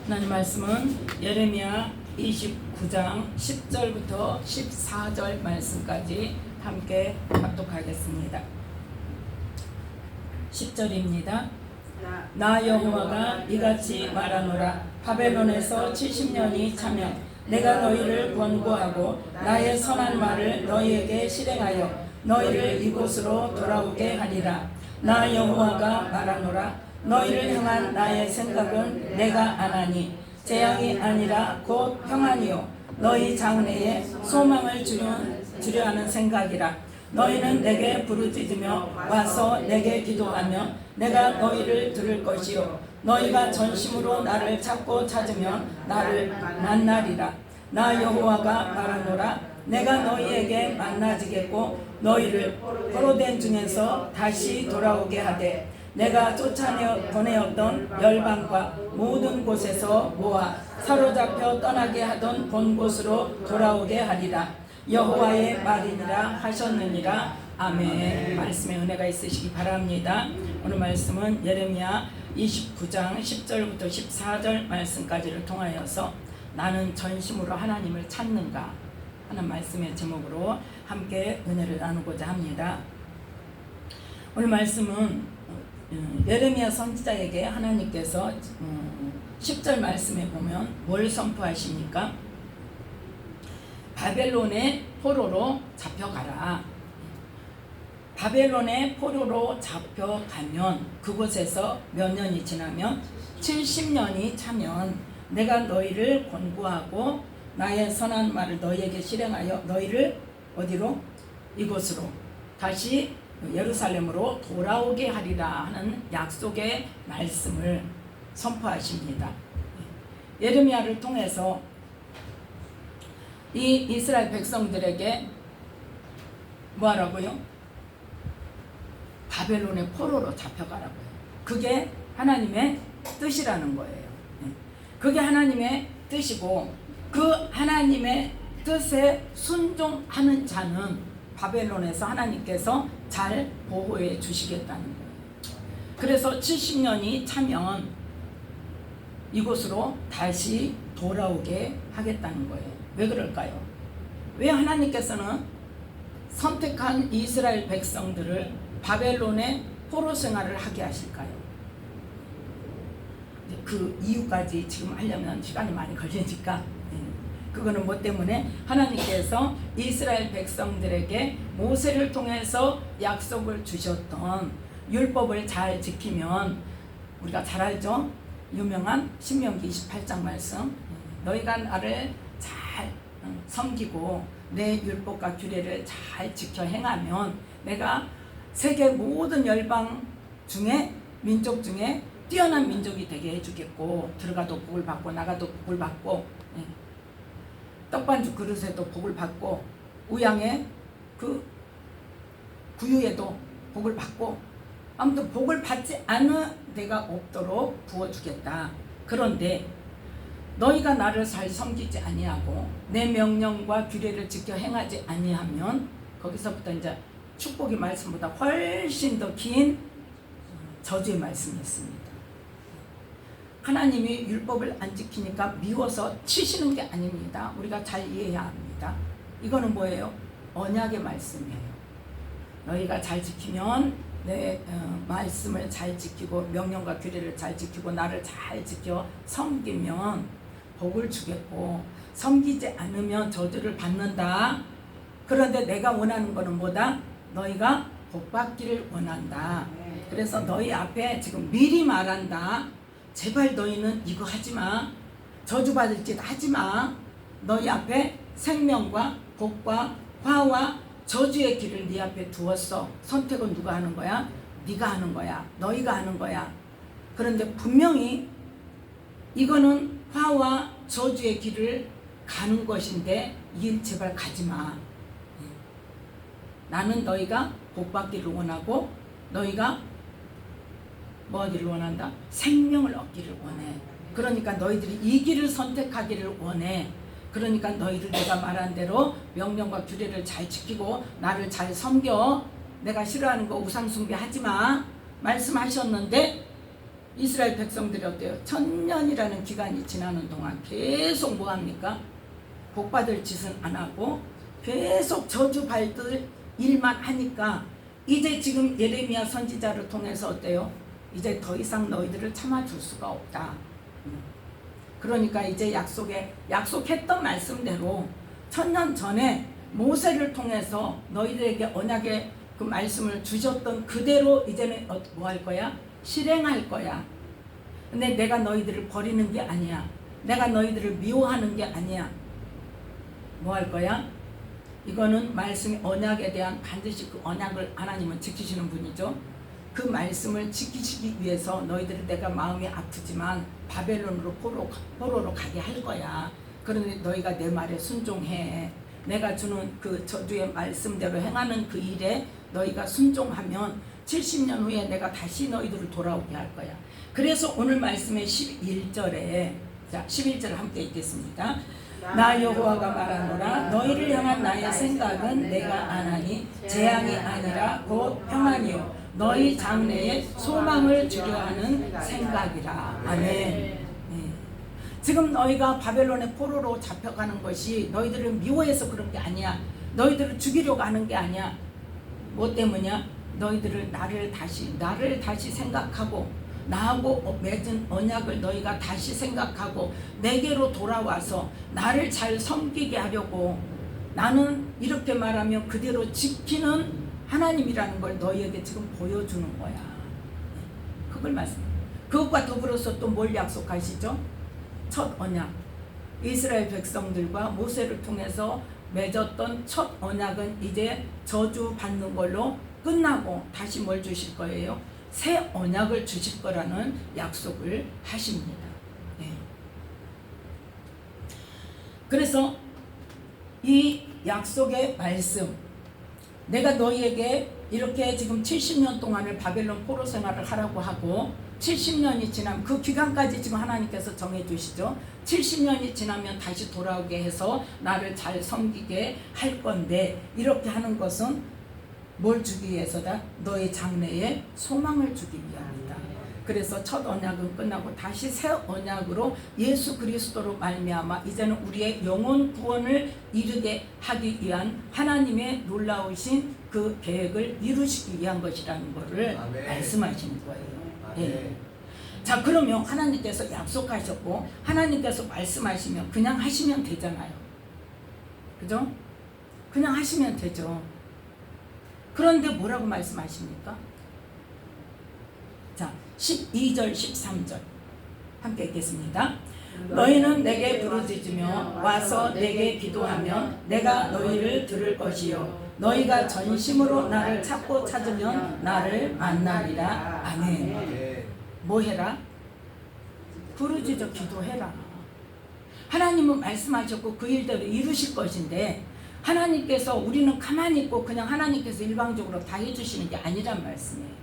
하나님 말씀은 예레미야 29장 10절부터 14절 말씀까지 함께 합독하겠습니다. 10절입니다. 나 여호와가 이같이 말하노라. 바벨론에서 70년이 차면 내가 너희를 권고하고 나의 선한 말을 너희에게 실행하여 너희를 이곳으로 돌아오게 하리라. 나 여호와가 말하노라. 너희를 향한 나의 생각은 내가 안하니 재앙이 아니라 곧 평안이요 너희 장래에 소망을 주려 하는 생각이라. 너희는 내게 부르짖으며 와서 내게 기도하며 내가 너희를 들을 것이요 너희가 전심으로 나를 찾고 찾으면 나를 만나리라. 나 여호와가 말하노라. 내가 너희에게 만나지겠고 너희를 포로된 중에서 다시 돌아오게 하되 내가 쫓아보내었던 열방과 모든 곳에서 모아 사로잡혀 떠나게 하던 본 곳으로 돌아오게 하리라. 여호와의 말이니라 하셨느니라. 아멘. 말씀에 은혜가 있으시기 바랍니다. 오늘 말씀은 예레미야 29장 10절부터 14절 말씀까지를 통하여서 나는 전심으로 하나님을 찾는가 하는 말씀의 제목으로 함께 은혜를 나누고자 합니다. 오늘 말씀은 예레미야 선지자에게 하나님께서 10절 말씀에 보면 뭘 선포하십니까? 바벨론의 포로로 잡혀가라. 바벨론의 포로로 잡혀가면 그곳에서 몇 년이 지나면 70년이 차면 내가 너희를 권고하고 나의 선한 말을 너희에게 실행하여 너희를 어디로? 이곳으로 다시 예루살렘으로 돌아오게 하리라 하는 약속의 말씀을 선포하십니다. 예레미야를 통해서 이 이스라엘 백성들에게 뭐하라고요? 바벨론의 포로로 잡혀가라고요. 그게 하나님의 뜻이라는 거예요. 그게 하나님의 뜻이고 그 하나님의 뜻에 순종하는 자는 바벨론에서 하나님께서 잘 보호해 주시겠다는 거예요. 그래서 70년이 차면 이곳으로 다시 돌아오게 하겠다는 거예요. 왜 그럴까요? 왜 하나님께서는 선택한 이스라엘 백성들을 바벨론의 포로 생활을 하게 하실까요? 그 이유까지 지금 하려면 시간이 많이 걸리니까 그거는 뭐 때문에 하나님께서 이스라엘 백성들에게 모세를 통해서 약속을 주셨던 율법을 잘 지키면 우리가 잘 알죠? 유명한 신명기 28장 말씀 너희가 나를 잘 섬기고 내 율법과 규례를 잘 지켜 행하면 내가 세계 모든 열방 중에 민족 중에 뛰어난 민족이 되게 해주겠고 들어가도 복을 받고 나가도 복을 받고 떡반죽 그릇에도 복을 받고 우양의 그 구유에도 복을 받고 아무튼 복을 받지 않은 데가 없도록 부어주겠다. 그런데 너희가 나를 잘 섬기지 아니하고 내 명령과 규례를 지켜 행하지 아니하면 거기서부터 이제 축복의 말씀보다 훨씬 더 긴 저주의 말씀이 있습니다. 하나님이 율법을 안 지키니까 미워서 치시는 게 아닙니다. 우리가 잘 이해해야 합니다. 이거는 뭐예요? 언약의 말씀이에요. 너희가 잘 지키면 내 말씀을 잘 지키고 명령과 규례를 잘 지키고 나를 잘 지켜 섬기면 복을 주겠고 섬기지 않으면 저주를 받는다. 그런데 내가 원하는 거는 뭐다? 너희가 복 받기를 원한다. 그래서 너희 앞에 지금 미리 말한다. 제발 너희는 이거 하지마. 저주받을 짓 하지마. 너희 앞에 생명과 복과 화와 저주의 길을 네 앞에 두었어. 선택은 누가 하는 거야? 네가 하는 거야. 너희가 하는 거야. 그런데 분명히 이거는 화와 저주의 길을 가는 것인데 이 길 제발 가지마. 나는 너희가 복받기를 원하고 너희가 뭐 하기를 원한다? 생명을 얻기를 원해. 그러니까 너희들이 이 길을 선택하기를 원해. 그러니까 너희들 내가 말한 대로 명령과 규례를 잘 지키고 나를 잘 섬겨. 내가 싫어하는 거 우상숭배 하지마 말씀하셨는데 이스라엘 백성들이 어때요? 1000년이라는 기간이 지나는 동안 계속 뭐합니까? 복받을 짓은 안 하고 계속 저주 받을 일만 하니까 이제 지금 예레미야 선지자를 통해서 어때요? 이제 더 이상 너희들을 참아줄 수가 없다. 그러니까 이제 약속했던 말씀대로 1000년 전에 모세를 통해서 너희들에게 언약의 그 말씀을 주셨던 그대로 이제는 뭐 할 거야? 실행할 거야. 근데 내가 너희들을 버리는 게 아니야. 내가 너희들을 미워하는 게 아니야. 뭐 할 거야? 이거는 말씀이 언약에 대한 반드시 그 언약을 하나님은 지키시는 분이죠. 그 말씀을 지키시기 위해서 너희들을 내가 마음이 아프지만 바벨론으로 포로로 가게 할 거야. 그런데 너희가 내 말에 순종해. 내가 주는 그 저주의 말씀대로 행하는 그 일에 너희가 순종하면 70년 후에 내가 다시 너희들을 돌아오게 할 거야. 그래서 오늘 말씀의 11절에 자 11절 함께 읽겠습니다. 나 여호와가 말하노라 너희를 향한 나의 생각은 내가 아나니 재앙이 아니라 곧 평안이요 너희 장래에 소망을 주려 하는 생각이라. 아멘. 네. 지금 너희가 바벨론의 포로로 잡혀가는 것이 너희들을 미워해서 그런 게 아니야. 너희들을 죽이려고 하는 게 아니야. 뭐 때문이야? 너희들을 나를 다시 생각하고 나하고 맺은 언약을 너희가 다시 생각하고 내게로 돌아와서 나를 잘 섬기게 하려고 나는 이렇게 말하면 그대로 지키는 하나님이라는 걸 너희에게 지금 보여주는 거야. 그걸 말씀. 그것과 더불어서 또 뭘 약속하시죠? 첫 언약. 이스라엘 백성들과 모세를 통해서 맺었던 첫 언약은 이제 저주 받는 걸로 끝나고 다시 뭘 주실 거예요? 새 언약을 주실 거라는 약속을 하십니다. 네. 그래서 이 약속의 말씀, 내가 너희에게 이렇게 지금 70년 동안을 바벨론 포로 생활을 하라고 하고 70년이 지나면 그 기간까지 지금 하나님께서 정해주시죠. 70년이 지나면 다시 돌아오게 해서 나를 잘 섬기게 할 건데 이렇게 하는 것은 뭘 주기 위해서다? 너의 장래에 소망을 주기 위함이다. 그래서 첫 언약은 끝나고 다시 새 언약으로 예수 그리스도로 말미암아 이제는 우리의 영혼 구원을 이루게 하기 위한 하나님의 놀라우신 그 계획을 이루시기 위한 것이라는 것을 말씀하시는 거예요. 예. 자, 그러면 하나님께서 약속하셨고 하나님께서 말씀하시면 그냥 하시면 되잖아요. 그죠? 그냥 하시면 되죠. 그런데 뭐라고 말씀하십니까? 자, 12절 13절 함께 읽겠습니다. 너희는 내게 부르짖으며 와서 내게 기도하면 내가 너희를 들을 것이요 너희가 전심으로 나를 찾고 찾으면 나를 만나리라. 아멘. 뭐 해라? 부르짖어 기도해라. 하나님은 말씀하셨고 그 일대로 이루실 것인데 하나님께서 우리는 가만히 있고 그냥 하나님께서 일방적으로 다 해주시는 게 아니란 말씀이에요.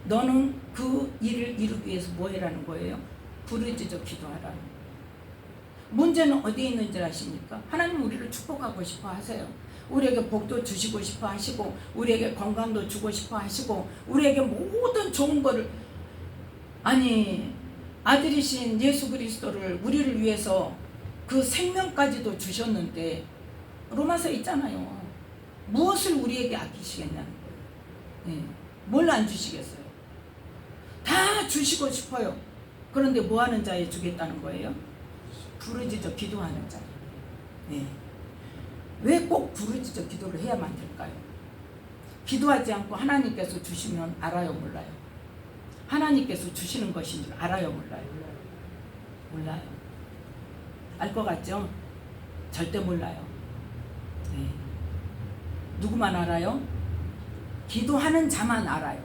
너는 그 일을 이루기 위해서 뭐 해라는 거예요? 부르짖어 기도하라는 거예요. 문제는 어디에 있는지 아십니까? 하나님 우리를 축복하고 싶어 하세요. 우리에게 복도 주시고 싶어 하시고 우리에게 건강도 주고 싶어 하시고 우리에게 모든 좋은 거를 아니 아들이신 예수 그리스도를 우리를 위해서 그 생명까지도 주셨는데 로마서에 있잖아요. 무엇을 우리에게 아끼시겠냐는 거예요. 네. 뭘 안 주시겠어요? 다 주시고 싶어요. 그런데 뭐 하는 자에 주겠다는 거예요? 부르짖어 기도하는 자. 네. 왜 꼭 부르짖어 기도를 해야만 될까요? 기도하지 않고 하나님께서 주시면 알아요, 몰라요? 하나님께서 주시는 것인 줄 알아요, 몰라요? 몰라요. 알 것 같죠? 절대 몰라요. 네. 누구만 알아요? 기도하는 자만 알아요.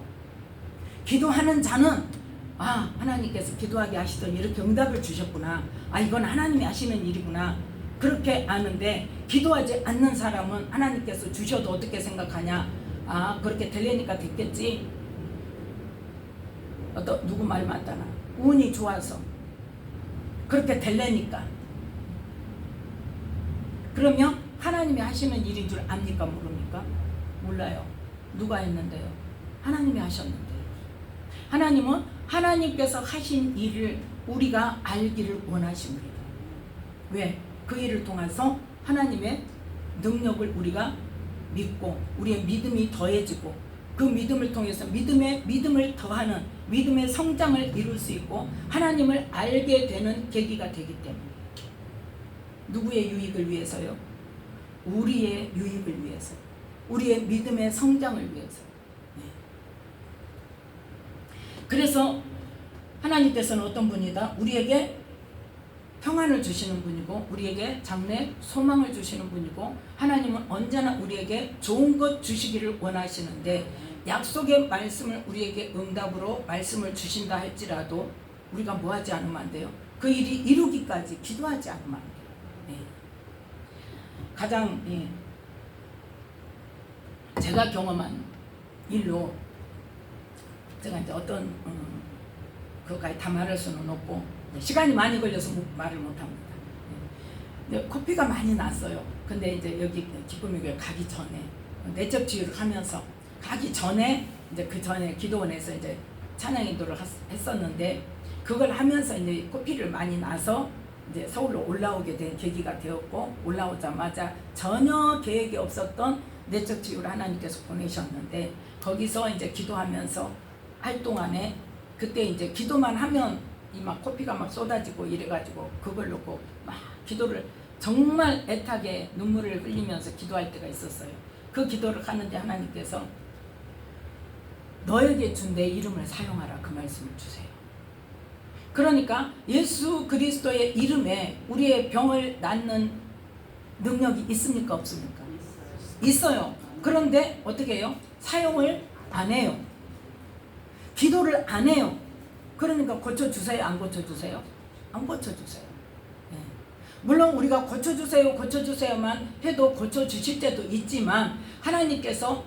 기도하는 자는 하나님께서 기도하게 하시더니 이렇게 응답을 주셨구나. 이건 하나님이 하시는 일이구나. 그렇게 아는데 기도하지 않는 사람은 하나님께서 주셔도 어떻게 생각하냐? 그렇게 되려니까 됐겠지. 누구 말 맞다나 운이 좋아서 그렇게 되려니까. 그러면 하나님이 하시는 일인 줄 압니까? 모릅니까? 몰라요. 누가 했는데요? 하나님이 하셨는데. 하나님은 하나님께서 하신 일을 우리가 알기를 원하십니다. 왜? 그 일을 통해서 하나님의 능력을 우리가 믿고 우리의 믿음이 더해지고 그 믿음을 통해서 믿음을 더하는 믿음의 성장을 이룰 수 있고 하나님을 알게 되는 계기가 되기 때문에. 누구의 유익을 위해서요? 우리의 유익을 위해서, 우리의 믿음의 성장을 위해서. 그래서 하나님께서는 어떤 분이다? 우리에게 평안을 주시는 분이고 우리에게 장래 소망을 주시는 분이고 하나님은 언제나 우리에게 좋은 것 주시기를 원하시는데 약속의 말씀을 우리에게 응답으로 말씀을 주신다 할지라도 우리가 뭐하지 않으면 안 돼요? 그 일이 이루기까지 기도하지 않으면 안 돼요. 네. 가장 제가 경험한 일로 제가 이제 어떤 그것까지 다 말할 수는 없고 시간이 많이 걸려서 말을 못합니다. 코피가 많이 났어요. 근데 이제 여기 기쁨의 교회 가기 전에 내적 치유를 하면서 가기 전에 이제 그 전에 기도원에서 이제 찬양 인도를 했었는데 그걸 하면서 이제 코피를 많이 나서 이제 서울로 올라오게 된 계기가 되었고 올라오자마자 전혀 계획이 없었던 내적 치유를 하나님께서 보내셨는데 거기서 이제 기도하면서 할 동안에 그때 이제 기도만 하면 이 막 코피가 막 쏟아지고 이래가지고 그걸 놓고 막 기도를 정말 애타게 눈물을 흘리면서 기도할 때가 있었어요. 그 기도를 하는데 하나님께서 너에게 준 내 이름을 사용하라 그 말씀을 주세요. 그러니까 예수 그리스도의 이름에 우리의 병을 낫는 능력이 있습니까 없습니까? 있어요. 그런데 어떻게 해요? 사용을 안 해요. 기도를 안 해요. 그러니까 고쳐주세요? 안 고쳐주세요? 안 고쳐주세요. 네. 물론 우리가 고쳐주세요만 해도 고쳐주실 때도 있지만 하나님께서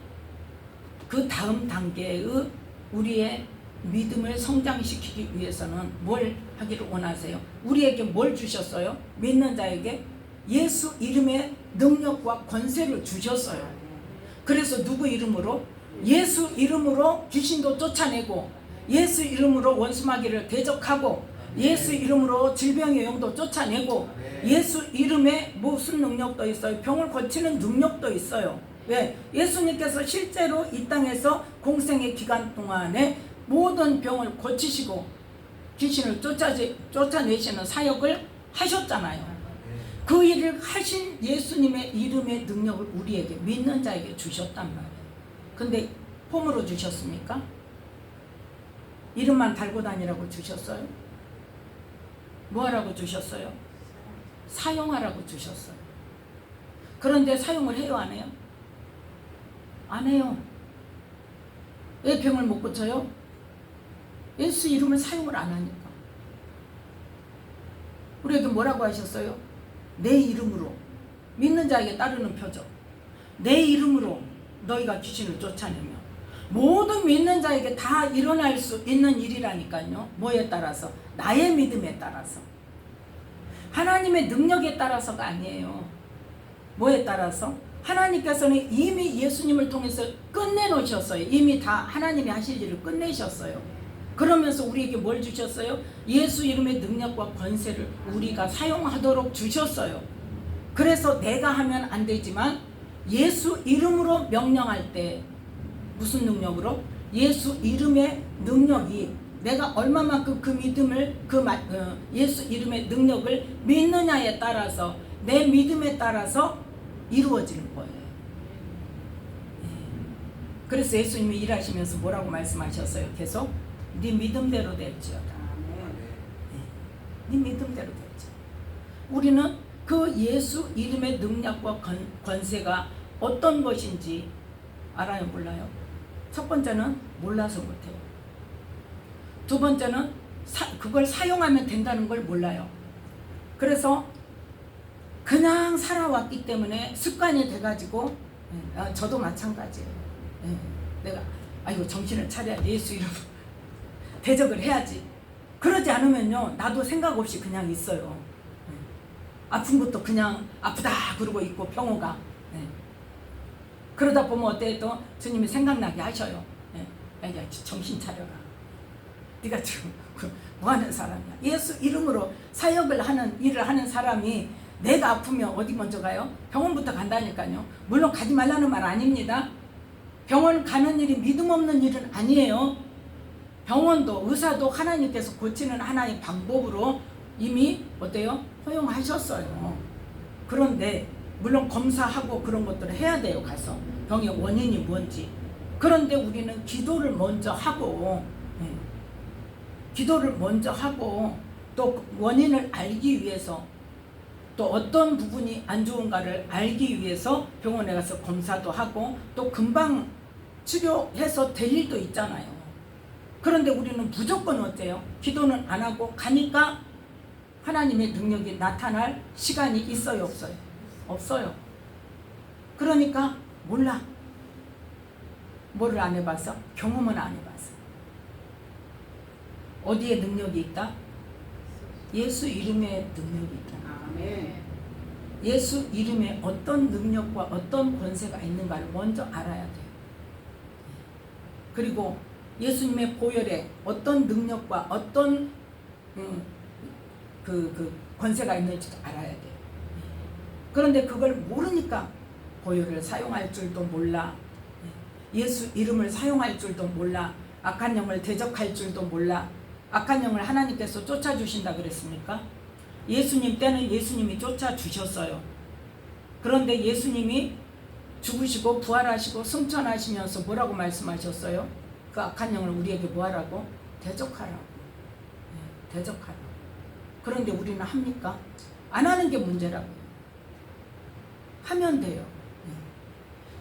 그 다음 단계의 우리의 믿음을 성장시키기 위해서는 뭘 하기를 원하세요? 우리에게 뭘 주셨어요? 믿는 자에게 예수 이름의 능력과 권세를 주셨어요. 그래서 누구 이름으로? 예수 이름으로 귀신도 쫓아내고 예수 이름으로 원수마귀를 대적하고 예수 이름으로 질병의 영도 쫓아내고 예수 이름에 무슨 능력도 있어요. 병을 고치는 능력도 있어요. 왜? 예수님께서 실제로 이 땅에서 공생의 기간 동안에 모든 병을 고치시고 귀신을 쫓아내시는 사역을 하셨잖아요. 그 일을 하신 예수님의 이름의 능력을 우리에게 믿는 자에게 주셨단 말이에요. 근데 폼으로 주셨습니까? 이름만 달고 다니라고 주셨어요? 뭐하라고 주셨어요? 사용하라고 주셨어요. 그런데 사용을 해요 안 해요? 안 해요. 왜 병을 못 고쳐요? 예수 이름을 사용을 안 하니까. 우리에게 뭐라고 하셨어요? 내 이름으로 믿는 자에게 따르는 표적. 내 이름으로 너희가 귀신을 쫓아내며 모든 믿는 자에게 다 일어날 수 있는 일이라니까요. 뭐에 따라서? 나의 믿음에 따라서. 하나님의 능력에 따라서가 아니에요. 뭐에 따라서? 하나님께서는 이미 예수님을 통해서 끝내놓으셨어요. 이미 다 하나님이 하실 일을 끝내셨어요. 그러면서 우리에게 뭘 주셨어요? 예수 이름의 능력과 권세를 우리가 사용하도록 주셨어요. 그래서 내가 하면 안 되지만 예수 이름으로 명령할 때 무슨 능력으로? 예수 이름의 능력이 내가 얼마만큼 그 믿음을 예수 이름의 능력을 믿느냐에 따라서 내 믿음에 따라서 이루어지는 거예요. 그래서 예수님이 일하시면서 뭐라고 말씀하셨어요? 계속 네 믿음대로 될지어다. 네 믿음대로 될지어다. 우리는 그 예수 이름의 능력과 권세가 어떤 것인지 알아요? 몰라요? 첫 번째는 몰라서 못해요. 두 번째는 그걸 사용하면 된다는 걸 몰라요. 그래서 그냥 살아왔기 때문에 습관이 돼가지고 저도 마찬가지예요. 내가 아이고 정신을 차려야 예수 이름으로 대적을 해야지. 그러지 않으면요 나도 생각 없이 그냥 있어요. 아픈 것도 그냥 아프다 그러고 있고 평호가. 그러다 보면 어때요? 또 주님이 생각나게 하셔요. 야 정신 차려라. 네가 지금 뭐 하는 사람이야? 예수 이름으로 사역을 하는 일을 하는 사람이 내가 아프면 어디 먼저 가요? 병원부터 간다니까요. 물론 가지 말라는 말 아닙니다. 병원 가는 일이 믿음 없는 일은 아니에요. 병원도 의사도 하나님께서 고치는 하나의 방법으로 이미 어때요? 허용하셨어요. 그런데 물론 검사하고 그런 것들을 해야 돼요. 가서 병의 원인이 뭔지. 그런데 우리는 기도를 먼저 하고 기도를 먼저 하고 또 원인을 알기 위해서 또 어떤 부분이 안 좋은가를 알기 위해서 병원에 가서 검사도 하고 또 금방 치료해서 될 일도 있잖아요. 그런데 우리는 무조건 어때요? 기도는 안 하고 가니까 하나님의 능력이 나타날 시간이 있어요, 없어요? 없어요. 그러니까 몰라. 뭐를 안 해봐서? 경험은 안 해봤어. 어디에 능력이 있다? 예수 이름에 능력이 있다. 아멘. 예수 이름에 어떤 능력과 어떤 권세가 있는가를 먼저 알아야 돼요. 그리고 예수님의 보혈에 어떤 능력과 어떤 권세가 있는지도 알아야 돼요. 그런데 그걸 모르니까 보혈을 사용할 줄도 몰라. 예수 이름을 사용할 줄도 몰라. 악한 영을 대적할 줄도 몰라. 악한 영을 하나님께서 쫓아주신다 그랬습니까? 예수님 때는 예수님이 쫓아주셨어요. 그런데 예수님이 죽으시고 부활하시고 승천하시면서 뭐라고 말씀하셨어요? 그 악한 영을 우리에게 뭐하라고? 대적하라고. 대적하라고. 그런데 우리는 합니까? 안 하는 게 문제라고요. 하면 돼요.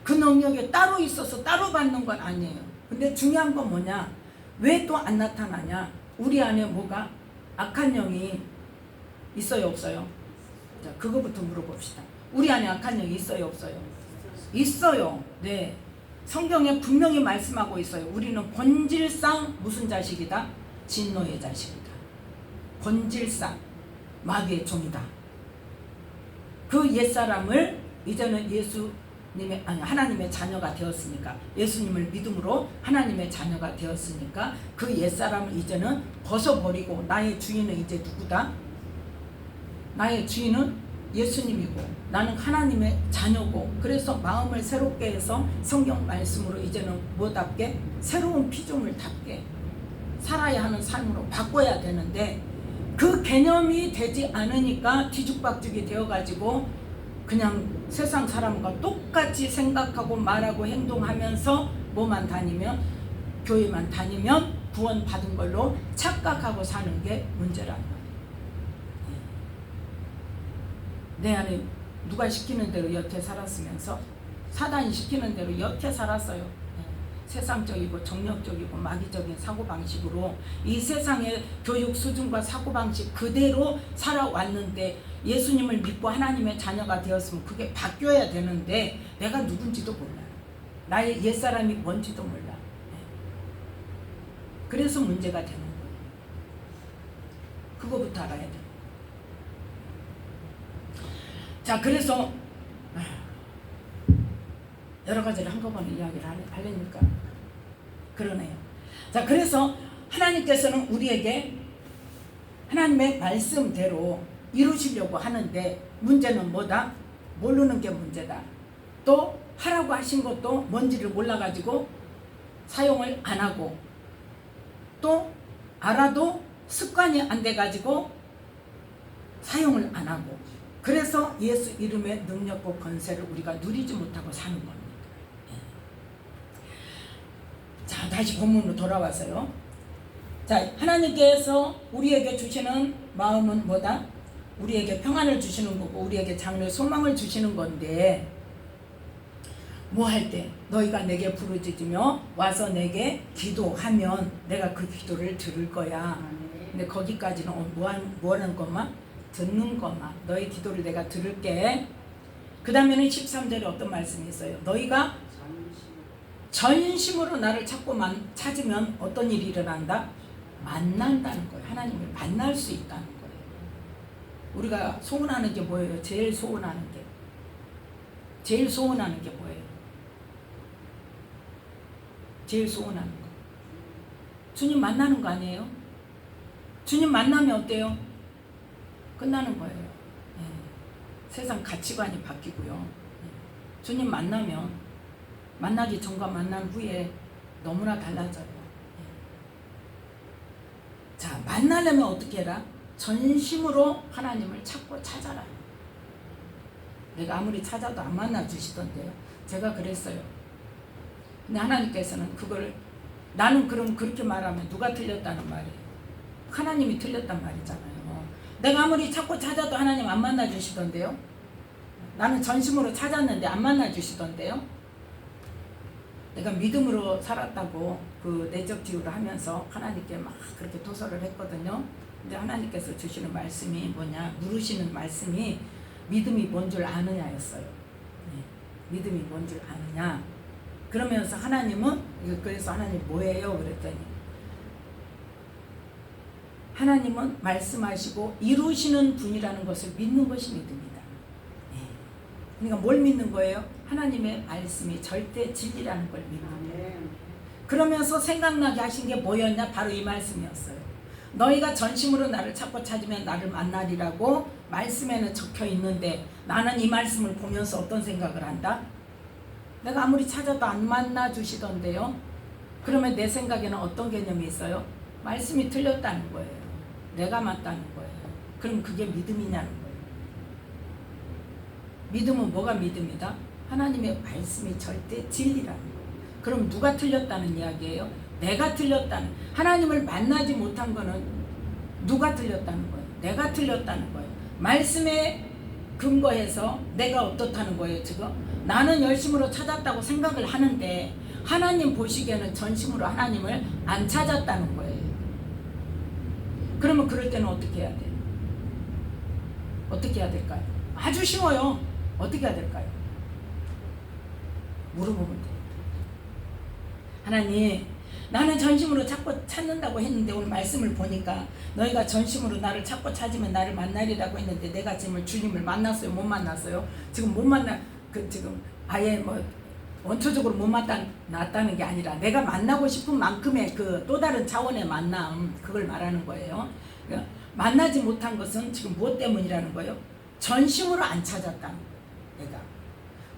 그 능력이 따로 있어서 따로 받는 건 아니에요. 근데 중요한 건 뭐냐? 왜 또 안 나타나냐? 우리 안에 뭐가? 악한 영이 있어요, 없어요? 자, 그거부터 물어봅시다. 우리 안에 악한 영이 있어요, 없어요? 있어요. 네. 성경에 분명히 말씀하고 있어요. 우리는 본질상 무슨 자식이다? 진노의 자식이다. 본질상 마귀의 종이다. 그 옛사람을 이제는 하나님의 자녀가 되었으니까, 예수님을 믿음으로 하나님의 자녀가 되었으니까 그 옛사람을 이제는 벗어버리고 나의 주인은 이제 누구다? 나의 주인은 예수님이고 나는 하나님의 자녀고, 그래서 마음을 새롭게 해서 성경 말씀으로 이제는 뭐답게? 새로운 피조물답게 살아야 하는 삶으로 바꿔야 되는데, 그 개념이 되지 않으니까 뒤죽박죽이 되어가지고 그냥 세상 사람과 똑같이 생각하고 말하고 행동하면서 뭐만 다니면, 교회만 다니면 구원 받은 걸로 착각하고 사는 게 문제란 말이에요. 내 안에 누가 시키는 대로 여태 살았으면서 사단이 시키는 대로 여태 살았어요. 세상적이고 정력적이고 마귀적인 사고방식으로 이 세상의 교육 수준과 사고방식 그대로 살아왔는데, 예수님을 믿고 하나님의 자녀가 되었으면 그게 바뀌어야 되는데 내가 누군지도 몰라요. 나의 옛사람이 뭔지도 몰라. 그래서 문제가 되는 거예요. 그거부터 알아야 돼요. 자, 그래서 여러 가지를 한꺼번에 이야기를 하려니까 그러네요. 자, 그래서 하나님께서는 우리에게 하나님의 말씀대로 이루시려고 하는데, 문제는 뭐다? 모르는 게 문제다. 또 하라고 하신 것도 뭔지를 몰라가지고 사용을 안 하고, 또 알아도 습관이 안 돼가지고 사용을 안 하고, 그래서 예수 이름의 능력과 권세를 우리가 누리지 못하고 사는 겁니다. 자, 다시 본문으로 돌아와서요. 자, 하나님께서 우리에게 주시는 마음은 뭐다? 우리에게 평안을 주시는 거고 우리에게 장래의 소망을 주시는 건데, 뭐 할 때? 너희가 내게 부르짖으며 와서 내게 기도하면 내가 그 기도를 들을 거야. 근데 거기까지는 뭐 하는 것만? 듣는 것만. 너희 기도를 내가 들을게. 그 다음에는 13절에 어떤 말씀이 있어요? 너희가 전심으로 나를 찾으면 어떤 일이 일어난다? 만난다는 거예요. 하나님을 만날 수 있다는 거예요. 우리가 소원하는 게 뭐예요? 제일 소원하는 게 뭐예요? 제일 소원하는 거. 주님 만나는 거 아니에요? 주님 만나면 어때요? 끝나는 거예요. 예. 세상 가치관이 바뀌고요. 예. 주님 만나면 만나기 전과 만난 후에 너무나 달라져요. 예. 자, 만나려면 어떻게 해라? 전심으로 하나님을 찾고 찾아라. 내가 아무리 찾아도 안 만나 주시던데요. 제가 그랬어요. 근데 하나님께서는 그걸 나는 그럼 그렇게 말하면 누가 틀렸다는 말이에요? 하나님이 틀렸단 말이잖아요. 내가 아무리 찾고 찾아도 하나님 안 만나 주시던데요. 나는 전심으로 찾았는데 안 만나 주시던데요. 내가 믿음으로 살았다고 그 내적 지우를 하면서 하나님께 막 그렇게 도서를 했거든요. 근데 하나님께서 주시는 말씀이 뭐냐, 물으시는 말씀이 믿음이 뭔 줄 아느냐였어요. 네. 믿음이 뭔 줄 아느냐. 그러면서 하나님은, 그래서 하나님 뭐예요? 그랬더니 하나님은 말씀하시고 이루시는 분이라는 것을 믿는 것이 믿음이다. 네. 그러니까 뭘 믿는 거예요? 하나님의 말씀이 절대 진리라는 걸 믿는 거예요. 그러면서 생각나게 하신 게 뭐였냐? 바로 이 말씀이었어요. 너희가 전심으로 나를 찾고 찾으면 나를 만나리라고 말씀에는 적혀 있는데 나는 이 말씀을 보면서 어떤 생각을 한다? 내가 아무리 찾아도 안 만나 주시던데요. 그러면 내 생각에는 어떤 개념이 있어요? 말씀이 틀렸다는 거예요. 내가 맞다는 거예요. 그럼 그게 믿음이냐는 거예요. 믿음은 뭐가 믿음이다? 하나님의 말씀이 절대 진리라는 거예요. 그럼 누가 틀렸다는 이야기예요? 내가 틀렸다는, 하나님을 만나지 못한 거는 누가 틀렸다는 거예요? 내가 틀렸다는 거예요. 말씀에 근거해서 내가 어떻다는 거예요. 지금 나는 열심으로 찾았다고 생각을 하는데 하나님 보시기에는 전심으로 하나님을 안 찾았다는 거예요. 그러면 그럴 때는 어떻게 해야 돼요? 어떻게 해야 될까요? 아주 쉬워요. 어떻게 해야 될까요? 물어보면 돼요. 하나님, 나는 전심으로 찾고 찾는다고 했는데 오늘 말씀을 보니까 너희가 전심으로 나를 찾고 찾으면 나를 만나리라고 했는데 내가 지금 주님을 만났어요? 못 만났어요? 지금 못 만나, 지금 아예 뭐 원초적으로 못 만났다는 게 아니라 내가 만나고 싶은 만큼의 그 또 다른 차원의 만남, 그걸 말하는 거예요. 그러니까 만나지 못한 것은 지금 무엇 때문이라는 거예요? 전심으로 안 찾았다는 거예요. 내가.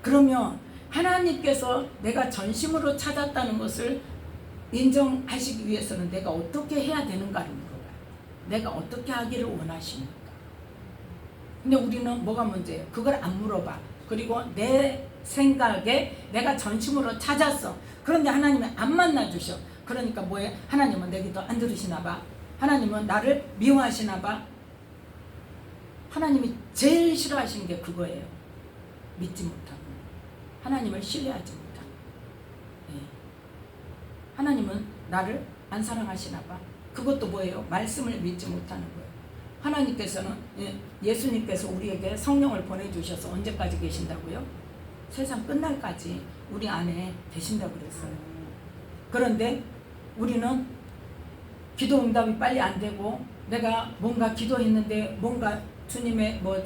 그러면 하나님께서 내가 전심으로 찾았다는 것을 인정하시기 위해서는 내가 어떻게 해야 되는가를 물어봐요. 내가 어떻게 하기를 원하십니까? 근데 우리는 뭐가 문제예요? 그걸 안 물어봐. 그리고 내 생각에 내가 전심으로 찾았어. 그런데 하나님이 안 만나주셔. 그러니까 뭐예요? 하나님은 내 기도 안 들으시나 봐. 하나님은 나를 미워하시나 봐. 하나님이 제일 싫어하시는 게 그거예요. 믿지 못하고 하나님을 신뢰하지 못하고. 예. 하나님은 나를 안 사랑하시나 봐. 그것도 뭐예요? 말씀을 믿지 못하는 거예요. 하나님께서는, 예수님께서 우리에게 성령을 보내주셔서 언제까지 계신다고요? 세상 끝날까지 우리 안에 계신다고 그랬어요. 그런데 우리는 기도 응답이 빨리 안 되고 내가 뭔가 기도했는데 뭔가 주님의 뭐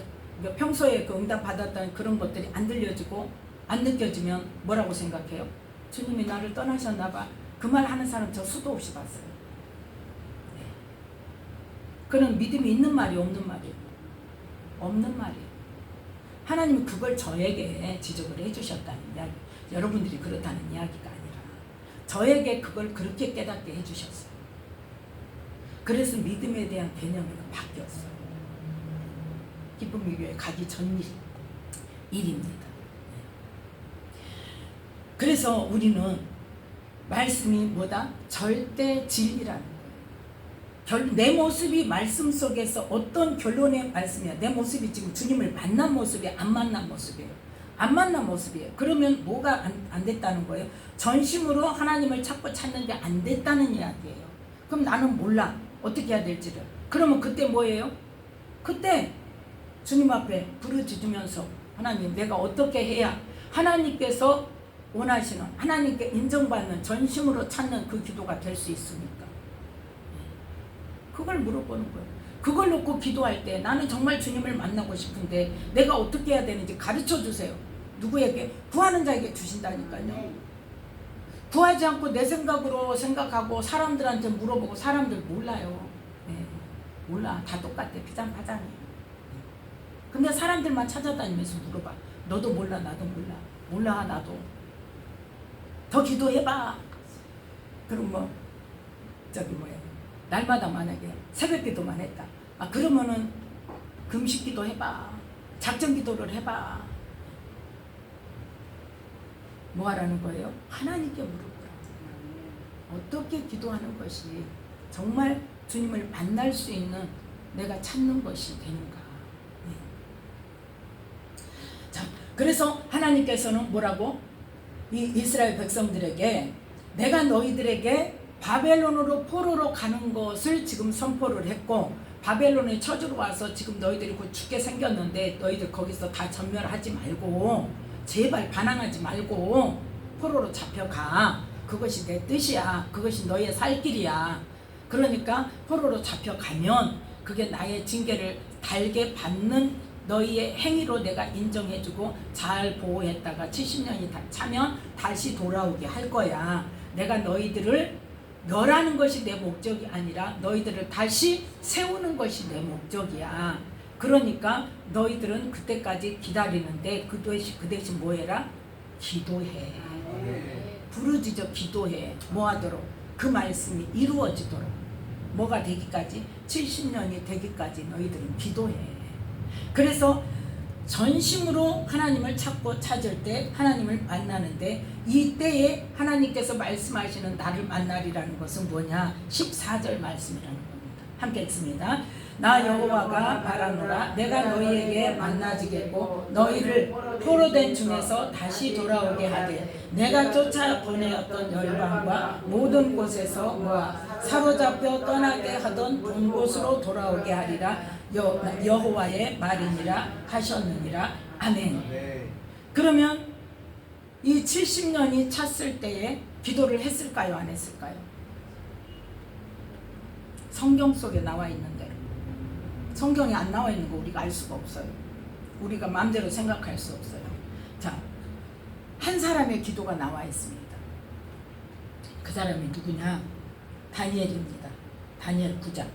평소에 그 응답 받았던 그런 것들이 안 들려지고 안 느껴지면 뭐라고 생각해요? 주님이 나를 떠나셨나 봐. 그 말 하는 사람 저 수도 없이 봤어요. 네. 그는 믿음이 있는 말이 없는 말이에요. 없는 말이에요. 하나님이 그걸 저에게 지적을 해주셨다는 이야기. 여러분들이 그렇다는 이야기가 아니라 저에게 그걸 그렇게 깨닫게 해주셨어요. 그래서 믿음에 대한 개념이 바뀌었어요. 기쁨 이교회 가기 전 일입니다. 그래서 우리는 말씀이 뭐다? 절대 진리라는 거예요. 내 모습이 말씀 속에서 어떤 결론의 말씀이야. 내 모습이 지금 주님을 만난 모습이야? 안 만난 모습이에요? 안 만난 모습이에요. 그러면 뭐가 안 됐다는 거예요? 전심으로 하나님을 찾고 찾는데 안 됐다는 이야기예요. 그럼 나는 몰라. 어떻게 해야 될지를. 그러면 그때 뭐예요? 그때 주님 앞에 부르짖으면서 하나님, 내가 어떻게 해야 하나님께서 원하시는, 하나님께 인정받는, 전심으로 찾는 그 기도가 될 수 있습니까? 그걸 물어보는 거예요. 그걸 놓고 기도할 때 나는 정말 주님을 만나고 싶은데 내가 어떻게 해야 되는지 가르쳐 주세요. 누구에게? 구하는 자에게 주신다니까요. 구하지 않고 내 생각으로 생각하고 사람들한테 물어보고 사람들 몰라요. 네, 몰라. 다 똑같아. 피장파장이에요. 근데 사람들만 찾아다니면서 물어봐. 너도 몰라, 나도 몰라. 몰라, 나도. 더 기도해봐. 그럼 뭐 저기 뭐야, 날마다 만약에 새벽 기도만 했다. 아 그러면은 금식 기도 해봐. 작전 기도를 해봐. 뭐 하라는 거예요? 하나님께 물어보라. 어떻게 기도하는 것이 정말 주님을 만날 수 있는 내가 찾는 것이 되는가. 네. 자, 그래서 하나님께서는 뭐라고? 이 이스라엘 백성들에게 내가 너희들에게 바벨론으로 포로로 가는 것을 지금 선포를 했고, 바벨론의 처주로 와서 지금 너희들이 곧 죽게 생겼는데 너희들 거기서 다 전멸하지 말고, 제발 반항하지 말고 포로로 잡혀가. 그것이 내 뜻이야. 그것이 너희의 살 길이야. 그러니까 포로로 잡혀가면 그게 나의 징계를 달게 받는 너희의 행위로 내가 인정해주고 잘 보호했다가 70년이 차면 다시 돌아오게 할 거야. 내가 너희들을 멸하는 것이 내 목적이 아니라 너희들을 다시 세우는 것이 내 목적이야. 그러니까 너희들은 그때까지 기다리는데 그 대신 뭐 해라? 기도해. 부르짖어 기도해. 뭐 하도록? 그 말씀이 이루어지도록. 뭐가 되기까지? 70년이 되기까지 너희들은 기도해. 그래서 전심으로 하나님을 찾을 때 하나님을 만나는데, 이때에 하나님께서 말씀하시는 나를 만나리라는 것은 뭐냐? 14절 말씀이라는 겁니다. 함께 읽습니다. 나 여호와가 말하노라. 내가 너희에게 만나지겠고 너희를 포로된 중에서 다시 돌아오게 하되 내가 쫓아 보내었던 열방과 모든 곳에서 모아 사로잡혀 떠나게 하던 본 곳으로 돌아오게 하리라. 여호와의 말이니라 하셨느니라. 아멘. 그러면 이 70년이 찼을 때에 기도를 했을까요? 안 했을까요? 성경 속에 나와 있는 대로. 성경에 안 나와 있는 거 우리가 알 수가 없어요. 우리가 마음대로 생각할 수 없어요. 자, 한 사람의 기도가 나와 있습니다. 그 사람이 누구냐? 다니엘입니다. 다니엘 9장.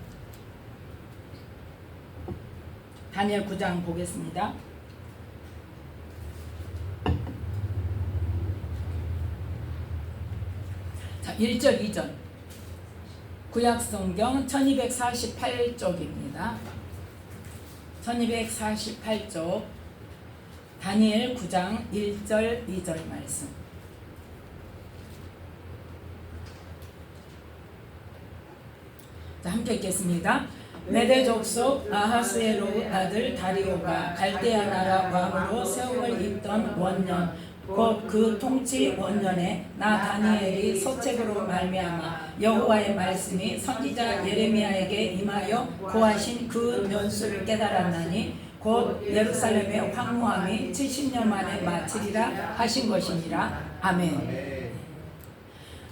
다니엘 9장 보겠습니다. 자, 1절 2절. 구약성경 1248쪽입니다. 1248쪽 다니엘 9장 1절 2절 말씀. 자, 함께 읽겠습니다. 메대 족속 아하스에로 아들 다리오가 갈대아 나라 왕으로 세움을 입던 원년 곧 그 통치 원년에 나 다니엘이 서책으로 말미암아 여호와의 말씀이 선지자 예레미야에게 임하여 고하신 그 면수를 깨달았나니 곧 예루살렘의 황무함이 70년 만에 마치리라 하신 것이니라. 아멘.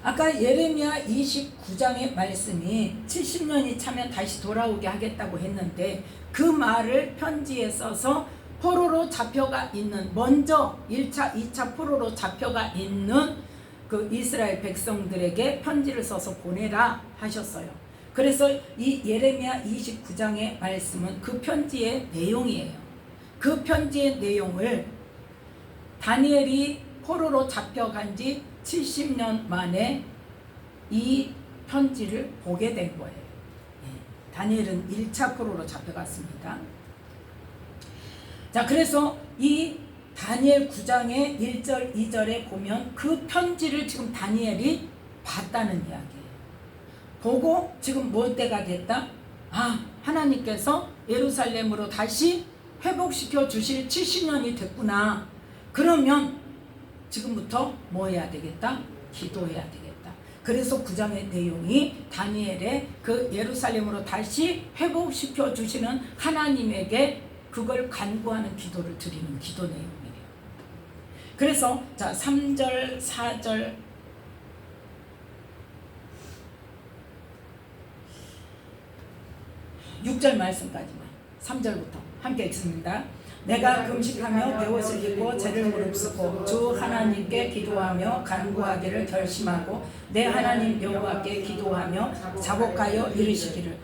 아까 예레미야 29장의 말씀이 70년이 차면 다시 돌아오게 하겠다고 했는데, 그 말을 편지에 써서 포로로 잡혀가 있는, 먼저 1차, 2차 포로로 잡혀가 있는 그 이스라엘 백성들에게 편지를 써서 보내라 하셨어요. 그래서 이 예레미야 29장의 말씀은 그 편지의 내용이에요. 그 편지의 내용을 다니엘이 포로로 잡혀간 지 70년 만에 이 편지를 보게 된 거예요. 다니엘은 1차 포로로 잡혀갔습니다. 자, 그래서 이 다니엘 9장의 1절 2절에 보면 그 편지를 지금 다니엘이 봤다는 이야기예요. 보고 지금 뭘 때가 됐다? 아, 하나님께서 예루살렘으로 다시 회복시켜 주실 70년이 됐구나. 그러면 지금부터 뭐 해야 되겠다? 기도해야 되겠다. 그래서 9장의 내용이 다니엘의 그 예루살렘으로 다시 회복시켜 주시는 하나님에게 그걸 간구하는 기도를 드리는 기도 내용이에요. 그래서 자, 3절, 4절, 6절 말씀까지만, 3절부터 함께 읽습니다. 내가 금식하며 베옷을 입고 죄를 무릅쓰고 주 하나님께 기도하며 간구하기를 결심하고 내 하나님 여호와께 기도하며 자복하여 이르시기를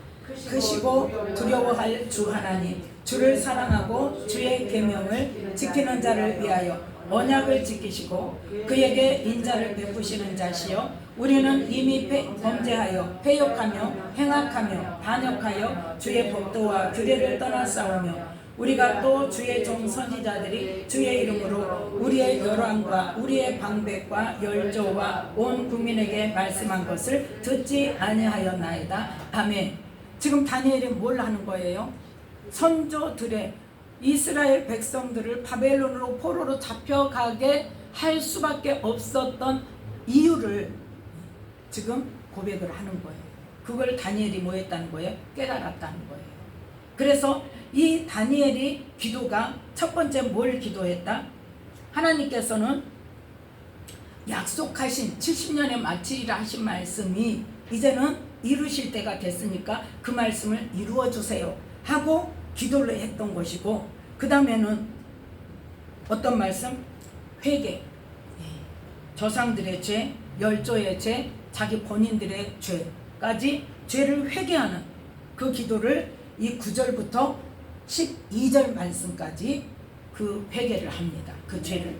크시고 두려워할 주 하나님 주를 사랑하고 주의 계명을 지키는 자를 위하여 언약을 지키시고 그에게 인자를 베푸시는 자시여 우리는 이미 범죄하여 패역하며 행악하며 반역하여 주의 법도와 규례를 떠나 싸우며 우리가 또 주의 종 선지자들이 주의 이름으로 우리의 열왕과 우리의 방백과 열조와 온 국민에게 말씀한 것을 듣지 아니하였나이다. 아멘. 지금 다니엘이 뭘 하는 거예요? 선조들의 이스라엘 백성들을 바벨론으로 포로로 잡혀가게 할 수밖에 없었던 이유를 지금 고백을 하는 거예요. 그걸 다니엘이 뭐 했다는 거예요? 깨달았다는 거예요. 그래서 이 다니엘이 기도가 첫 번째 뭘 기도했다? 하나님께서는 약속하신 70년에 마치리라 하신 말씀이 이제는 이루실 때가 됐으니까 그 말씀을 이루어 주세요 하고 기도를 했던 것이고, 그 다음에는 어떤 말씀? 회개, 조상들의 죄, 열조의 죄, 자기 본인들의 죄까지 죄를 회개하는 그 기도를 이 9절부터 12절 말씀까지 그 회개를 합니다. 그 죄를.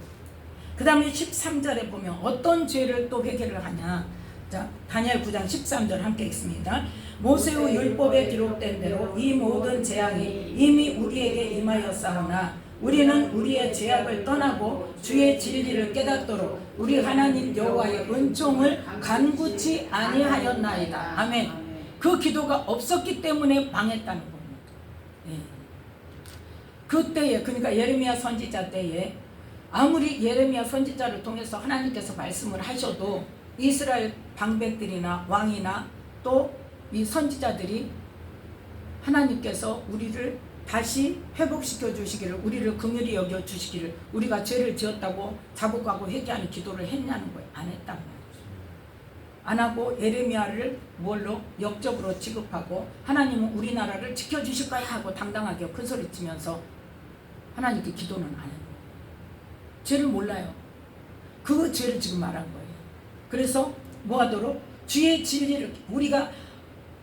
그 다음에 13절에 보면 어떤 죄를 또 회개를 하냐. 자, 다니엘 9장 13절 함께 읽습니다. 모세의 율법에 기록된 대로 이 모든 재앙이 이미 우리에게 임하였사오나 우리는 우리의 죄악을 떠나고 주의 진리를 깨닫도록 우리 하나님 여호와의 은총을 간구치 아니하였나이다. 아멘. 그 기도가 없었기 때문에 망했다는 겁니다. 예. 그때에, 그러니까 예레미야 선지자 때에 아무리 예레미야 선지자를 통해서 하나님께서 말씀을 하셔도 이스라엘 방백들이나 왕이나 또 이 선지자들이 하나님께서 우리를 다시 회복시켜 주시기를, 우리를 긍휼히 여겨 주시기를, 우리가 죄를 지었다고 자복하고 회개하는 기도를 했냐는 거예요. 안 했단 말이에요. 안 하고 예레미야를 뭘로? 역적으로 취급하고 하나님은 우리나라를 지켜주실 거야 하고 당당하게 큰소리 치면서 하나님께 기도는 안 해요. 죄를 몰라요. 그 죄를 지금 말한 거예요. 그래서 뭐 하도록? 주의 진리를, 우리가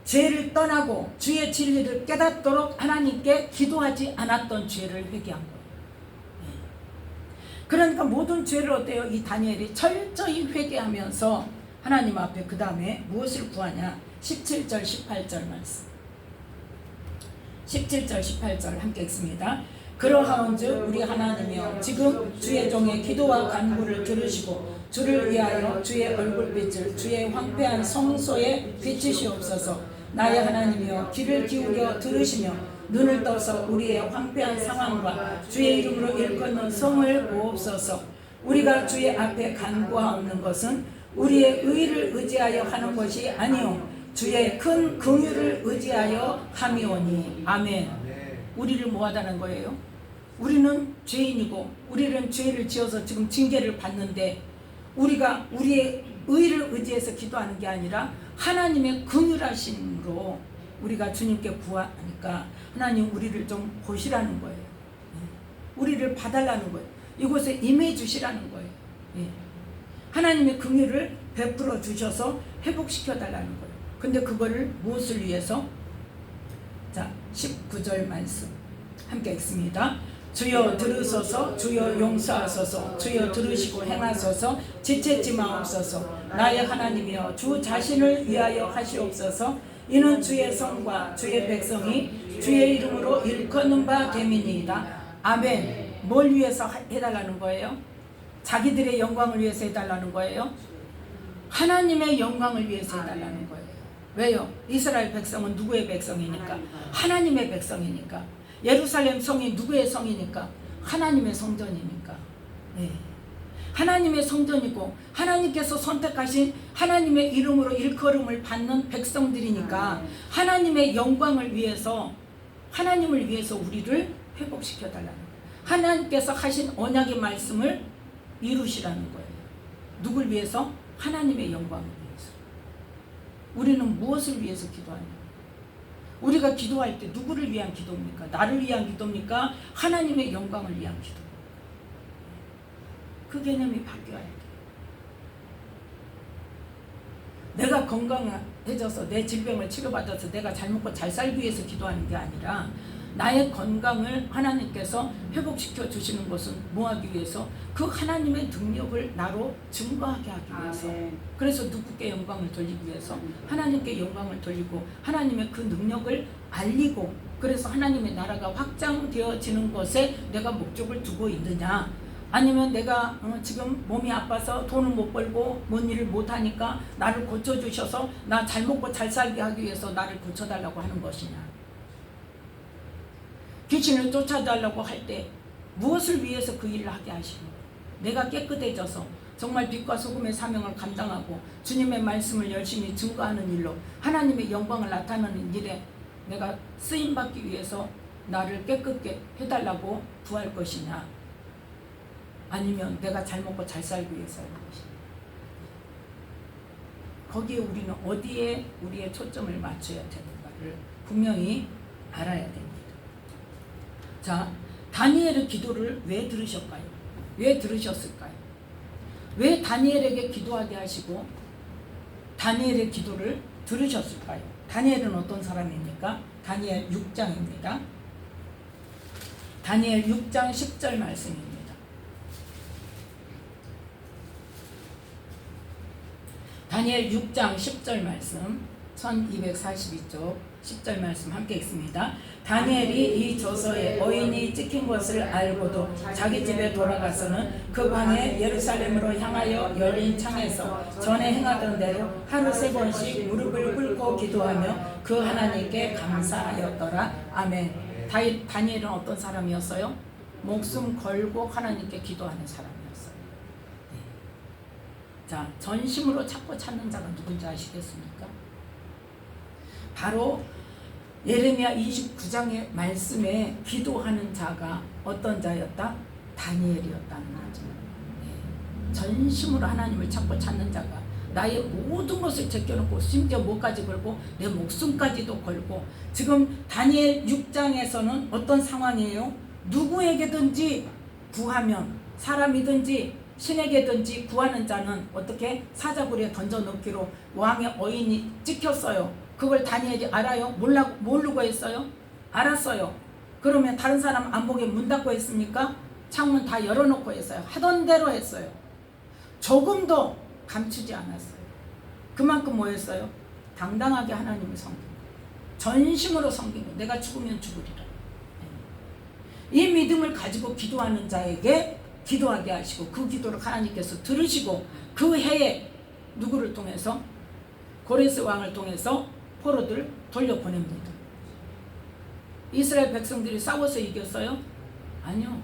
죄를 떠나고 주의 진리를 깨닫도록 하나님께 기도하지 않았던 죄를 회개한 거예요. 그러니까 모든 죄를 어때요? 이 다니엘이 철저히 회개하면서 하나님 앞에 그 다음에 무엇을 구하냐? 17절 18절 말씀. 17절 18절 함께 읽습니다. 그러하온즉 우리 하나님이여 지금 주의 종의 기도와 간구를 들으시고 주를 위하여 주의 얼굴빛을 주의 황폐한 성소에 비추시옵소서. 나의 하나님이여 귀를 기울여 들으시며 눈을 떠서 우리의 황폐한 상황과 주의 이름으로 일컫는 성을 보옵소서. 우리가 주의 앞에 간구하옵는 것은 우리의 의를 의지하여 하는 것이 아니요 주의 큰 긍휼을 의지하여 함이오니. 아멘. 우리를 뭐하다는 거예요? 우리는 죄인이고 우리는 죄를 지어서 지금 징계를 받는데 우리가 우리의 의를 의지해서 기도하는 게 아니라 하나님의 긍휼하심으로 우리가 주님께 구하니까 하나님 우리를 좀 보시라는 거예요. 우리를 봐달라는 거예요. 이곳에 임해 주시라는 거예요. 하나님의 긍휼을 베풀어 주셔서 회복시켜 달라는 거예요. 근데 그거를 무엇을 위해서? 자, 19절 말씀 함께 읽습니다. 주여 들으소서, 주여 용서하소서, 주여 들으시고 행하소서, 지체지 마옵소서. 나의 하나님이여 주 자신을 위하여 하시옵소서. 이는 주의 성과 주의 백성이 주의 이름으로 일컫는 바 됨이니이다. 아멘. 뭘 위해서 해달라는 거예요? 자기들의 영광을 위해서 해달라는 거예요? 하나님의 영광을 위해서 해달라는 거예요. 왜요? 이스라엘 백성은 누구의 백성이니까? 하나님의 백성이니까. 예루살렘 성이 누구의 성이니까? 하나님의 성전이니까. 네. 하나님의 성전이고 하나님께서 선택하신 하나님의 이름으로 일컬음을 받는 백성들이니까 하나님의 영광을 위해서, 하나님을 위해서 우리를 회복시켜 달라는 거예요. 하나님께서 하신 언약의 말씀을 이루시라는 거예요. 누굴 위해서? 하나님의 영광을 위해서. 우리는 무엇을 위해서 기도하냐? 우리가 기도할 때 누구를 위한 기도입니까? 나를 위한 기도입니까? 하나님의 영광을 위한 기도. 그 개념이 바뀌어야 돼. 내가 건강해져서 내 질병을 치료받아서 내가 잘 먹고 잘 살기 위해서 기도하는 게 아니라 나의 건강을 하나님께서 회복시켜 주시는 것은 뭐하기 위해서? 그 하나님의 능력을 나로 증거하게 하기 위해서. 그래서 누구께 영광을 돌리기 위해서? 하나님께 영광을 돌리고 하나님의 그 능력을 알리고, 그래서 하나님의 나라가 확장되어지는 것에 내가 목적을 두고 있느냐, 아니면 내가 지금 몸이 아파서 돈을 못 벌고 뭔 일을 못하니까 나를 고쳐주셔서 나 잘 먹고 잘 살게 하기 위해서 나를 고쳐달라고 하는 것이냐. 귀신을 쫓아달라고 할 때 무엇을 위해서 그 일을 하게 하시고, 내가 깨끗해져서 정말 빛과 소금의 사명을 감당하고 주님의 말씀을 열심히 증거하는 일로 하나님의 영광을 나타내는 일에 내가 쓰임받기 위해서 나를 깨끗게 해달라고 구할 것이냐, 아니면 내가 잘 먹고 잘 살기 위해서 하는 것이냐. 거기에 우리는 어디에 우리의 초점을 맞춰야 되는가를 분명히 알아야 됩니다. 자, 다니엘의 기도를 왜 들으셨까요? 왜 들으셨을까요? 왜 다니엘에게 기도하게 하시고 다니엘의 기도를 들으셨을까요? 다니엘은 어떤 사람입니까? 다니엘 6장입니다. 다니엘 6장 10절 말씀입니다. 다니엘 6장 10절 말씀, 1242쪽 10절 말씀 함께 읽습니다. 다니엘이 이 저서에 어인이 찍힌 것을 알고도 자기 집에 돌아가서는 그 방에 예루살렘으로 향하여 열린 창에서 전에 행하던 대로 하루 3번씩 무릎을 꿇고 기도하며 그 하나님께 감사하였더라. 아멘. 다니엘은 어떤 사람이었어요? 목숨 걸고 하나님께 기도하는 사람이었어요. 네. 자, 전심으로 찾고 찾는 자가 누군지 아시겠습니까? 바로 예레미야 29장의 말씀에 기도하는 자가 어떤 자였다? 다니엘이었다는 거죠. 네. 전심으로 하나님을 찾고 찾는 자가 나의 모든 것을 제껴놓고 심지어 뭐까지 걸고 내 목숨까지도 걸고, 지금 다니엘 6장에서는 어떤 상황이에요? 누구에게든지 구하면, 사람이든지 신에게든지 구하는 자는 어떻게? 사자굴에 던져넣기로 왕의 어인이 찍혔어요. 그걸 다니엘이 알아요? 모르고 했어요? 알았어요. 그러면 다른 사람 안 보게 문 닫고 했습니까? 창문 다 열어놓고 했어요. 하던 대로 했어요. 조금도 감추지 않았어요. 그만큼 뭐 했어요? 당당하게 하나님을 섬기고 전심으로 섬기고 내가 죽으면 죽으리라. 이 믿음을 가지고 기도하는 자에게 기도하게 하시고 그 기도를 하나님께서 들으시고 그 해에 누구를 통해서? 고레스 왕을 통해서 포로들을 돌려보냅니다. 이스라엘 백성들이 싸워서 이겼어요? 아니요.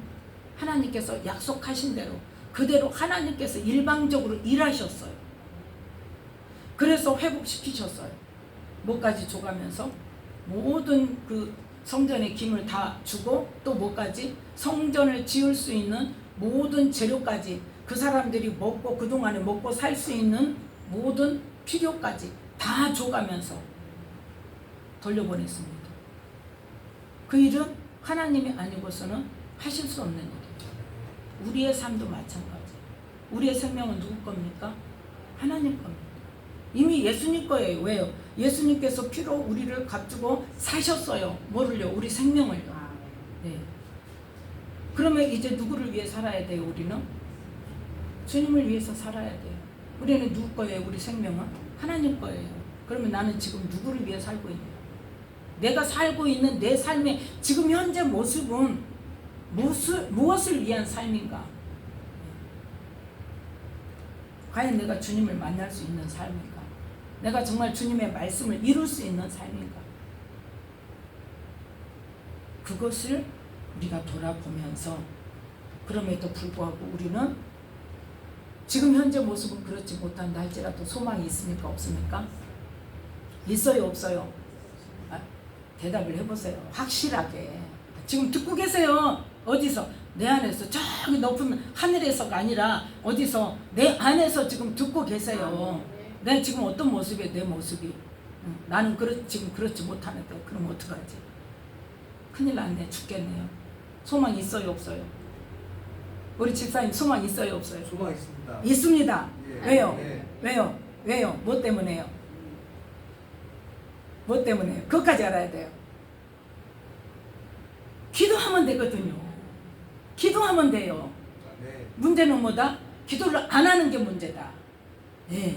하나님께서 약속하신 대로 그대로 하나님께서 일방적으로 일하셨어요. 그래서 회복시키셨어요. 뭐까지 줘가면서? 모든 그 성전의 기물 다 주고 또 뭐까지? 성전을 지을 수 있는 모든 재료까지, 그 사람들이 먹고 그동안에 먹고 살 수 있는 모든 필요까지 다 줘가면서 돌려보냈습니다. 그 일은 하나님이 아니고서는 하실 수 없는 일이죠. 우리의 삶도 마찬가지. 우리의 생명은 누구 겁니까? 하나님 겁니다. 이미 예수님 거예요. 왜요? 예수님께서 피로 우리를 값주고 사셨어요. 뭐를요? 우리 생명을요. 네. 그러면 이제 누구를 위해 살아야 돼요? 우리는 주님을 위해서 살아야 돼요. 우리는 누구 거예요? 우리 생명은 하나님 거예요. 그러면 나는 지금 누구를 위해 살고 있냐? 내가 살고 있는 내 삶의 지금 현재 모습은 무엇을 위한 삶인가? 과연 내가 주님을 만날 수 있는 삶인가? 내가 정말 주님의 말씀을 이룰 수 있는 삶인가? 그것을 우리가 돌아보면서, 그럼에도 불구하고 우리는 지금 현재 모습은 그렇지 못한다 할지라도 소망이 있습니까? 없습니까? 있어요? 없어요? 대답을 해보세요. 확실하게. 지금 듣고 계세요. 어디서? 내 안에서, 저기 높은 하늘에서가 아니라 어디서? 내 안에서 지금 듣고 계세요. 내 지금 어떤 모습이에요? 내 모습이. 나는 지금 그렇지 못하는데 그럼 어떡하지? 큰일 났네. 죽겠네요. 소망 있어요 없어요? 우리 집사님 소망 있어요 없어요? 소망 있습니다. 있습니다. 예. 왜요? 예. 왜요? 왜요? 뭐 때문에요? 뭐 때문에요? 그것까지 알아야 돼요. 기도하면 되거든요. 기도하면 돼요. 네. 문제는 뭐다? 기도를 안 하는 게 문제다. 예.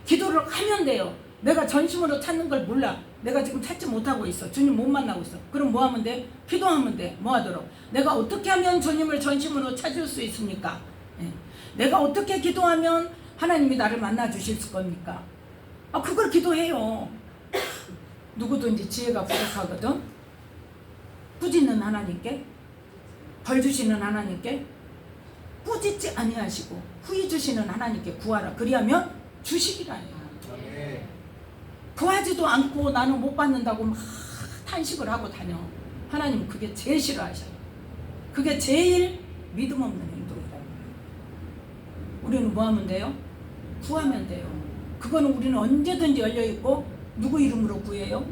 기도를 하면 돼요. 내가 전심으로 찾는 걸 몰라. 내가 지금 찾지 못하고 있어. 주님 못 만나고 있어. 그럼 뭐 하면 돼? 기도하면 돼. 뭐 하도록? 내가 어떻게 하면 주님을 전심으로 찾을 수 있습니까? 예. 내가 어떻게 기도하면 하나님이 나를 만나 주실 겁니까? 그걸 기도해요. 누구든지 지혜가 부족하거든. 꾸짖는 하나님께, 벌 주시는 하나님께, 꾸짖지 아니하시고 후히 주시는 하나님께 구하라. 그리하면 주시리라요. 네. 구하지도 않고 나는 못 받는다고 막 탄식을 하고 다녀. 하나님은 그게 제일 싫어하셔요. 그게 제일 믿음 없는 행동이다. 우리는 뭐 하면 돼요? 구하면 돼요. 그거는 우리는 언제든지 열려있고 누구 이름으로 구해요?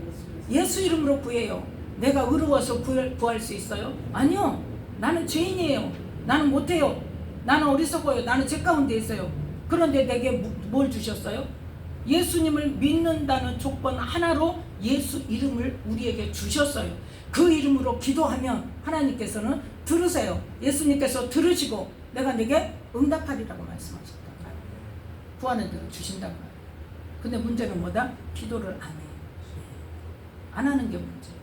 예수 이름으로 구해요. 내가 의로워서 구할 수 있어요? 아니요. 나는 죄인이에요. 나는 못해요. 나는 어리석어요. 나는 죄 가운데 있어요. 그런데 내게 뭘 주셨어요? 예수님을 믿는다는 조건 하나로 예수 이름을 우리에게 주셨어요. 그 이름으로 기도하면 하나님께서는 들으세요. 예수님께서 들으시고 내가 내게 응답하리라고 말씀하셨다. 구하는 대로 주신다고 말해요. 근데 문제는 뭐다? 기도를 안 해요. 안 하는 게 문제예요.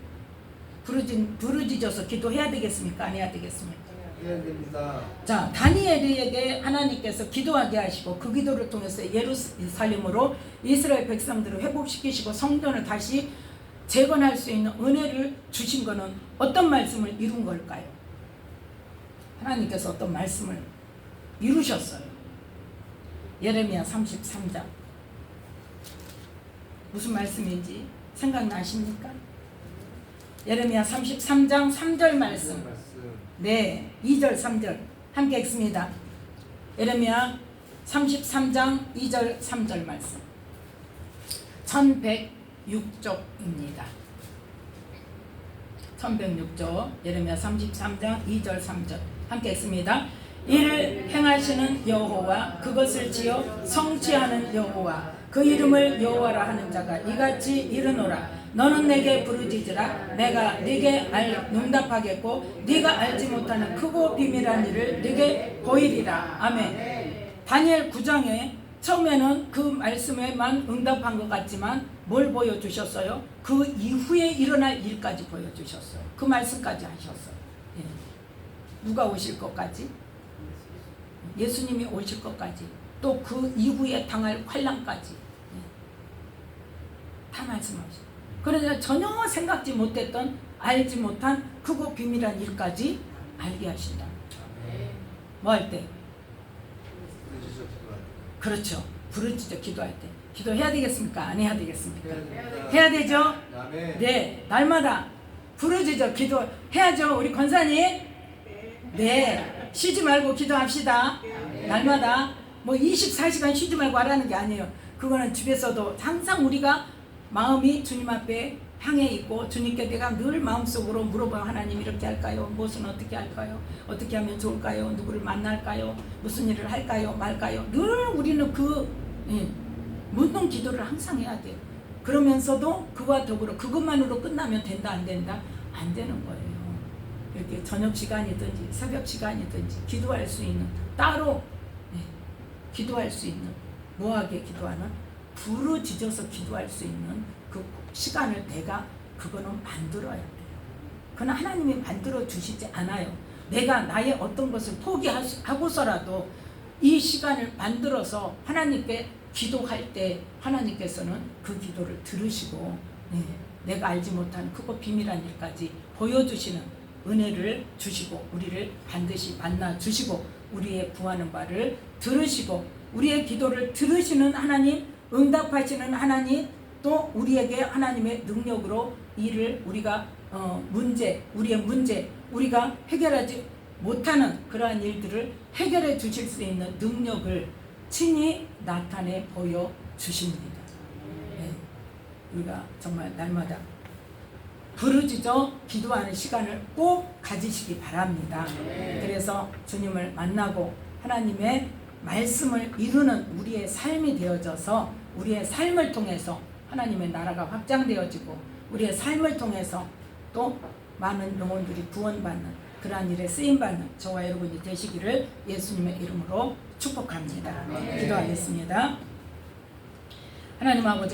부르짖어서 기도해야 되겠습니까? 안 해야 되겠습니까? 해야 됩니다. 자, 다니엘에게 하나님께서 기도하게 하시고 그 기도를 통해서 예루살렘으로 이스라엘 백성들을 회복시키시고 성전을 다시 재건할 수 있는 은혜를 주신 것은 어떤 말씀을 이룬 걸까요? 하나님께서 어떤 말씀을 이루셨어요. 예레미야 33장. 무슨 말씀인지 생각나십니까? 예레미야 33장 3절 말씀. 네, 2절 3절 함께 읽습니다. 예레미야 33장 2절 3절 말씀. 1106쪽입니다. 1106쪽 예레미야 33장 2절 3절 함께 읽습니다. 이를 행하시는 여호와 그것을 지어 성취하는 여호와 그 이름을 여호와라 하는 자가 이같이 이르노라. 너는 내게 부르짖으라. 내가 네게 응답하겠고 네가 알지 못하는 크고 비밀한 일을 네게 보이리라. 아멘. 다니엘 9장에 처음에는 그 말씀에만 응답한 것 같지만 뭘 보여주셨어요? 그 이후에 일어날 일까지 보여주셨어요. 그 말씀까지 하셨어요. 예. 누가 오실 것까지? 예수님이 오실 것까지, 또 그 이후에 당할 환난까지 다 말씀하셨어요. 그러나 전혀 생각지 못했던 알지 못한 크고 비밀한 일까지 알게 하신다. 뭐 할 때? 그렇죠. 부르짖어 기도할 때. 기도해야 되겠습니까? 안 해야 되겠습니까? 해야 되죠? 네. 날마다 부르짖어 기도해야죠. 우리 권사님. 네. 쉬지 말고 기도합시다. 날마다 뭐 24시간 쉬지 말고 하라는 게 아니에요. 그거는 집에서도 항상 우리가 마음이 주님 앞에 향해 있고 주님께 내가 늘 마음속으로 물어봐요. 하나님 이렇게 할까요? 무엇은 어떻게 할까요? 어떻게 하면 좋을까요? 누구를 만날까요? 무슨 일을 할까요? 말까요? 늘 우리는 묻는 기도를 항상 해야 돼요. 그러면서도 그와 더불어 그것만으로 끝나면 된다 안 된다? 안 되는 거예요. 이렇게 저녁 시간이든지 새벽 시간이든지 기도할 수 있는 따로 기도할 수 있는 뭐하게 기도하는 부르짖어서 기도할 수 있는 그 시간을 내가 그거는 만들어야 돼요. 그러나 하나님이 만들어 주시지 않아요. 내가 나의 어떤 것을 포기하고서라도 이 시간을 만들어서 하나님께 기도할 때 하나님께서는 그 기도를 들으시고 내가 알지 못한 크고 비밀한 일까지 보여주시는 은혜를 주시고 우리를 반드시 만나 주시고 우리의 구하는 바를 들으시고 우리의 기도를 들으시는 하나님, 응답하시는 하나님, 또 우리에게 하나님의 능력으로 일을 우리가 우리의 문제 우리가 해결하지 못하는 그러한 일들을 해결해 주실 수 있는 능력을 친히 나타내 보여 주십니다. 우리가 정말 날마다 부르짖어 기도하는 시간을 꼭 가지시기 바랍니다. 그래서 주님을 만나고 하나님의 말씀을 이루는 우리의 삶이 되어져서 우리의 삶을 통해서 하나님의 나라가 확장되어지고 우리의 삶을 통해서 또 많은 영혼들이 구원받는 그러한 일에 쓰임받는 저와 여러분이 되시기를 예수님의 이름으로 축복합니다. 기도하겠습니다. 하나님 아버지